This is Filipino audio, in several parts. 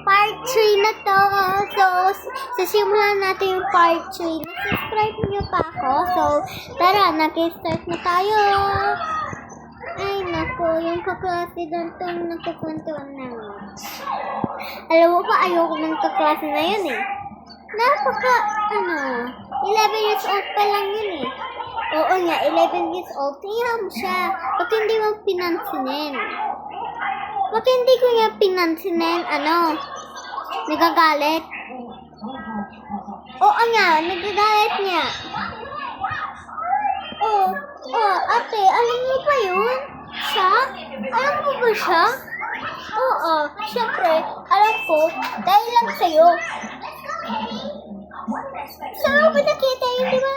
part 3 na to. So, sisimulan natin yung part 3. Subscribe niyo pa ako. So, tara, nag-start na tayo. Ay, naku, yung kaklase doon itong nagkukwentuhan namin. Alam mo pa, ayoko ng kaklase na yun eh. 11 years old pa lang yun eh. Oo nga, 11 years old. Tingnan mo siya. Ba't hindi mo pinansinin? Ba't hindi ko nga pinansinin? Nagagalit? Oo nga, nagagalit niya. Ate, alam mo ba yun? Siya? Alam mo ba siya? Oo, syempre, alam ko, dahil lang sa'yo. Saan mo ba nakita yun? Di ba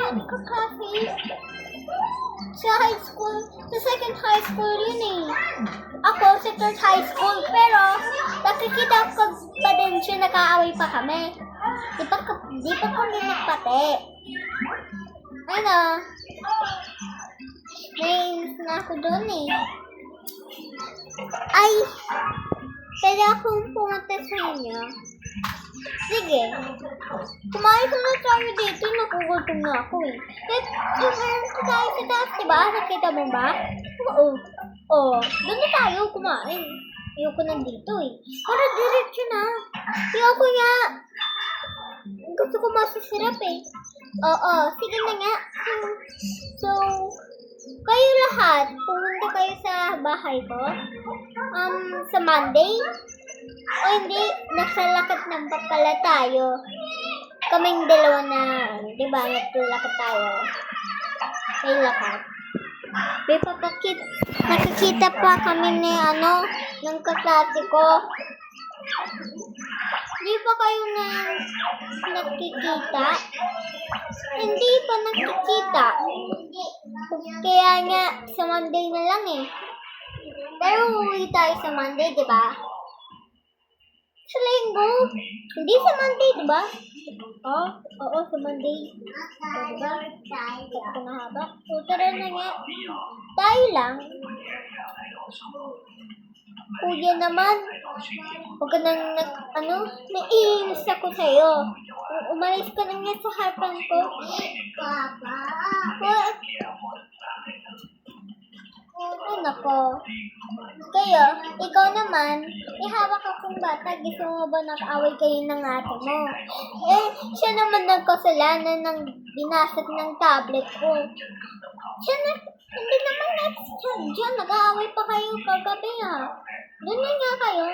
hindi ka cafe? Sa high school, sa second high school yun eh. Ako, second high school, pero nakikita ko pa din siya, nakaaway pa kami. Di pa kami nagpate. Naiinis na ako doon eh. Ay, pwede akong pumunta sa inyo. Sige. Kumain ko na tayo dito. Nakugutom na ako eh. Meron ko tayo sa taas, diba? Nakita mo ba? Oo. Doon na tayo kumain. Ayoko nandito eh. Para diretso na. Ayoko nga. Gusto ko masasarap eh. Oo. Sige na nga. So, kayo lahat, pumunta kayo sa bahay ko? Sa Monday? O hindi, nasa lakat ng pala tayo. Kaming dalawa na, di ba, naglalakad tayo. May lakat. Nakikita pa kami ni, ng kaklase ko. Di pa kayo na nakikita? Hindi pa nakikita. Kaya nga, sa Monday na lang eh. Pero uuwi tayo sa Monday, di ba? Sa Linggo. Hindi sa Monday, di ba? Oo, sa Monday. Di ba? Ito na haba. So, tara na nga. Tayo lang. Kuya naman. Huwag ka nang naiinis ako sa'yo. Umalis ka na nga sa harapan ko. Nako. Kayo, ikaw naman, ihawak akong bata. Gusto mo ba nag-away kayo ng ate mo? Siya naman nagkasalanan ng binasag ng tablet ko. Hindi naman siya. Nag-aaway pa kayo kagabi ha. Doon na nga kayo.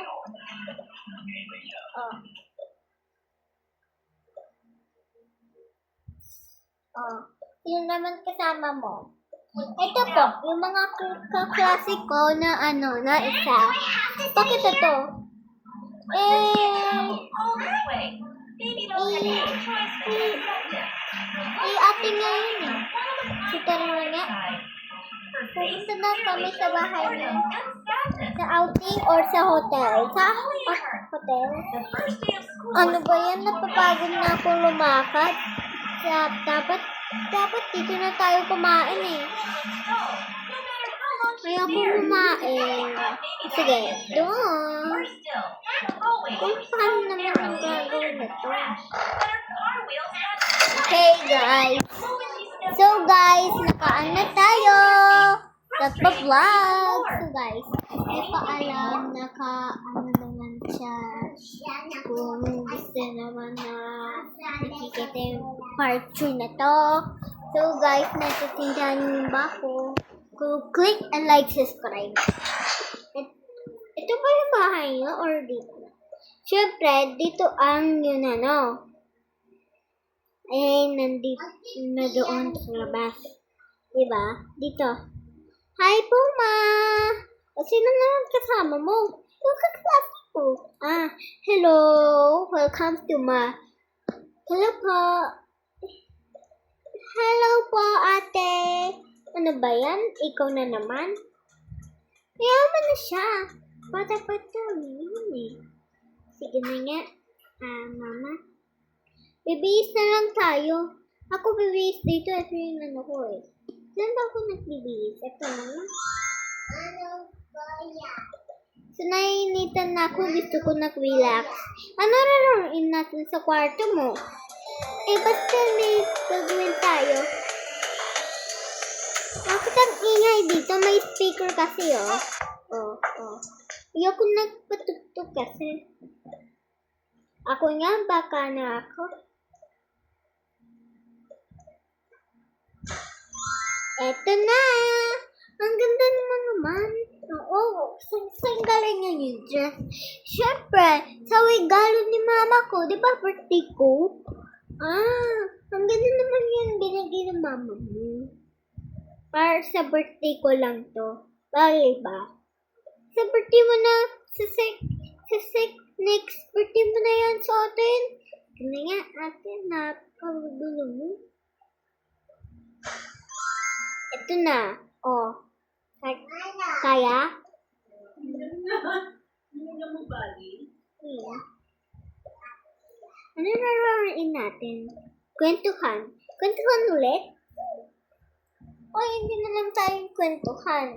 Yun naman kasama mo. Ito po, yung mga kaklase ko na na isa. Bakit ito? Ate nga yun eh. Si Taruna nga. Pupunta na kami sa bahay niya. Sa outing or sa hotel? Sa hotel? Ano ba yan? Napapagod na ako lumakad. Dapat dito na tayo kumain eh. Ayoko kumain. Sige, doon. Kung paano naman ang gagawin na to. Okay guys. So guys, nakaan na tayo. Nagpa-vlog. So guys, hindi pa alam naman siya. Kung gusto naman na nakikita yung part 2 na to. So guys, natitindahan niyo ba ako? Click and like, subscribe. Ito ba yung bahay niyo or dito? Siyempre, dito ang yun nandito na doon sa labas. Diba? Dito. Hi, Puma! Sino naman kasama mo? Yung kaklase ko. Hello. Welcome to my... Hello po. Hello po, ate. Ano ba yan? Ikaw na naman? Mayaman na siya. Bata-bata. Yun eh. Sige na nga. Mama. Bibihis na lang tayo. Ako bibihis dito. Ito yung ko eh. Saan ba ako nagbibihis? Ito na. Ano ba yan? So, naiinitan na ako. Gusto ko nag-relax. Ano lalaroin natin sa kwarto mo? Basta may gagawin tayo. Bakit ang ingay dito? May speaker kasi, oh. Oh. Ayoko nagpatugtog kasi. Ako nga, baka na ako. Eto na! Ang ganda naman. Oo, saan galing yan yung dress? Siyempre, sa regalo ni mama ko. Di ba birthday ko? Ang ganda naman yan binigay ng mama mo. Para sa birthday ko lang to. Bagay ba? Sa birthday mo na, next birthday mo na yan sa atin. Ano nga, ate, napakagulo mo. Ito na. Oh. Kaya? Ano nararamdaman natin? Kwentuhan. Kwentuhan ulit? O, hindi na lang tayong kwentuhan.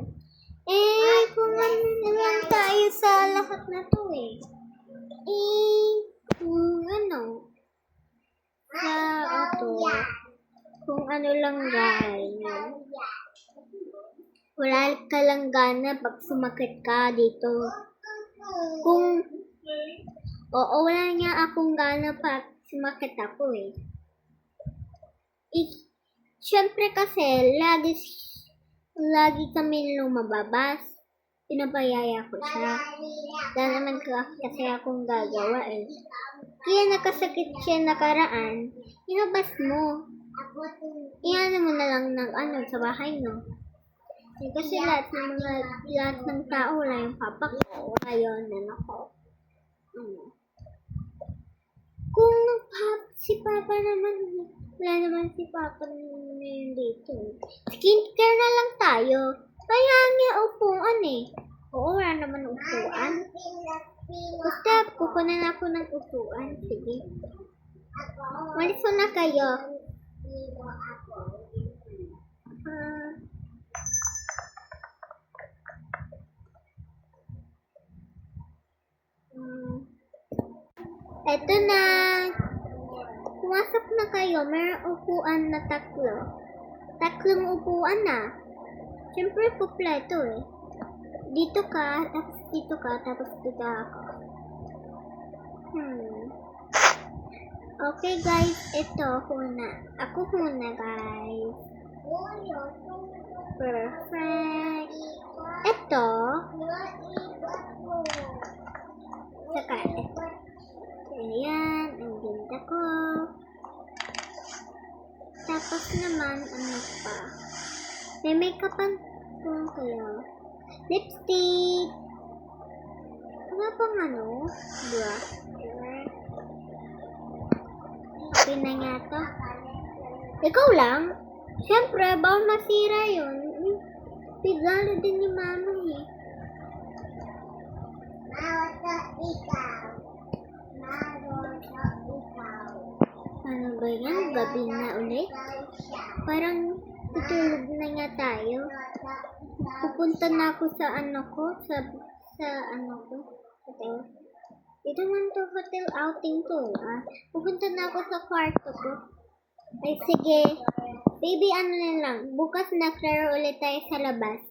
Kung ano na lang tayo sa lahat na to kung ano, kung ano lang ganyan. Wala ka lang gana pag sumakit ka dito. Wala nga akong gana pag sumakit ako Siyempre kasi, lagi kami lumababas. Pinabayaya ko siya. Dahil naman kasi akong gagawa Kaya nakasakit siya nakaraan, inabas mo. Iyan mo na lang sa bahay, no? Kasi lahat ng tao, wala yung papa ko, wala yung nana ko. Kung si papa naman, wala naman si papa ngayon dito. Skincare na lang tayo. Kaya nga upuan Oo, wala naman upuan. Basta kukunan ako ng upuan. Sige. Malis mo na kayo. Eto na. Pumasok na kayo. Mayroong upuan na tatlo. Tatlong upuan na. Siyempre, kupleto Dito ka, tapos dito ka, tapos dito ako. Okay, guys. Ito, Ako muna, guys. Perfect. Ito. Saka, ito. Ayan, ang ganda ko. Tapos naman, ano pa? May make-upan ko kayo. Lipstick. Ano pang Brush. Okay na nga to. Ikaw lang? Siyempre, bawal masira yun. Pigalo din ni mama Ano ba yan? Gabi na ulit? Parang tutulog na nga tayo. Pupunta na ako sa hotel. Ito man to hotel outing to. Pupunta na ako sa kwarto ko. Ay, sige. Baby, na lang. Bukas naklaro ulit tayo sa labas.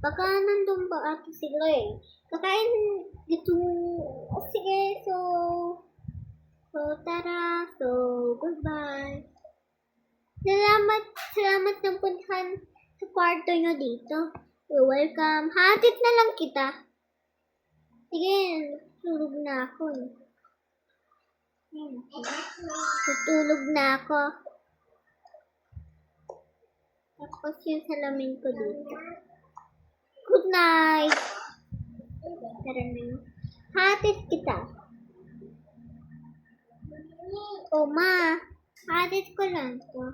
Baka nandun ba ato sila Kakain dito. Sige, so tara. So, goodbye. Salamat ng puntahan sa kwarto nyo dito. You're welcome. Hatid na lang kita. Sige, tulog na ako Tutulog na ako. Tapos yung salamin ko dito. Good night. Tara na. Hatid kita. Ma. Hatid ko lang to.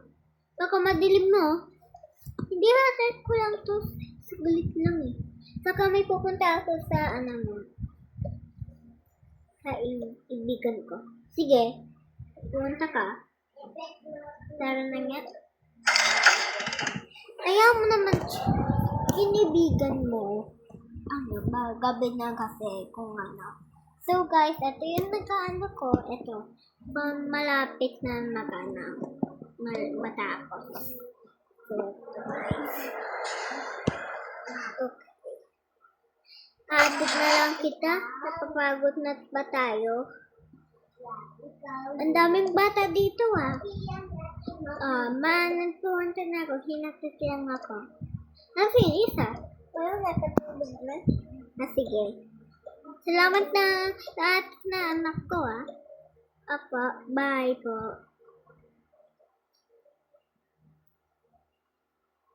Baka madilim mo. Hindi hatid ko lang to. Saglit lang Saka may pupunta ako sa sa ibigan ko. Sige. Pumunta ka. Tara na nga. Ayaw mo naman kinibigan mo. gabi na kasi kung ano. So guys, ito yung nag-ano ko. Ito, malapit na matapos. So, okay. Abot na lang kita. Napapagod na ba tayo? Ang daming bata dito nagpupunta na ako. Hinatid lang ako. Finish Pero nakatulog na. Sige. Salamat na lahat na anak ko Apa, bye po.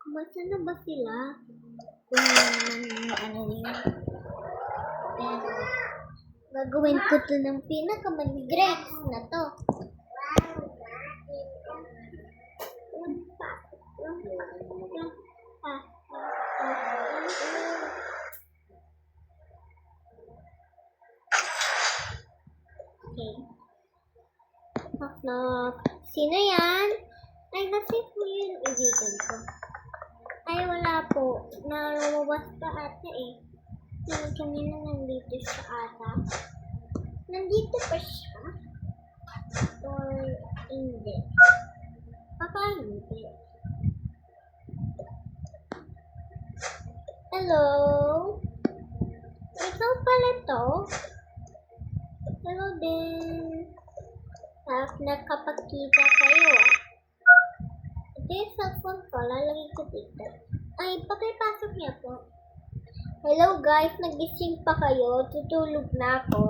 Kumusta na ba sila? Kung ano niya. Gagawin ko to ng pinaka-grades na to. Okay. Knock. Sino yan? Ay, kasi po yung ibigan ko. Ay, wala po. Nalabas pa ata Kanina nandito siya ata. Nandito pa siya? Or hindi? Baka hindi. Hello? Ikaw pala to? Hello din. Tapos nakapagkita kayo Ito yung cellphone ko. Lalagay ko dito. Ay, pakipasok niya po. Hello guys, nagising pa kayo? Tutulog na ako.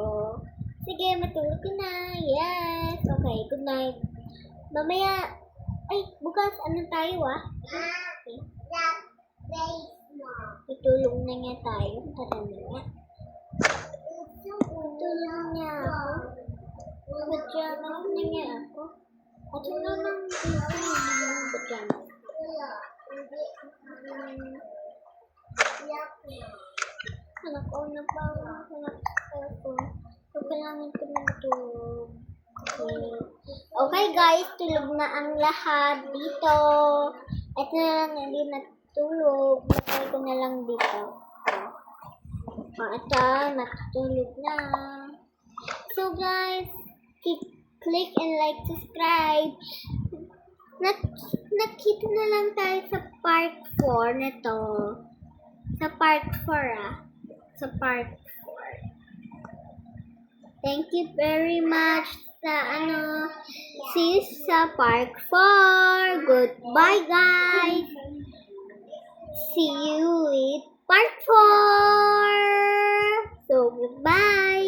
Sige, matulog ka na. Yes. Okay, good night. Mamaya, bukas ano tayo Okay. Tutulog na nga tayo. Tara na nga. Tutulog niya ako. Pajamas na nga ako. At ano nang pajamas? Anak ko na pa ako. So, kailangan ko na matulog. Okay guys, tulog na ang lahat dito. Ito na lang hindi natulog. Matay ko na lang dito. Ito, natulog na. So guys, click and like, subscribe. Nakita na lang tayo sa part 4 na to. Sa part 4 Sa part 4. Thank you very much see you sa part 4. Goodbye guys. See you with part 4. So goodbye.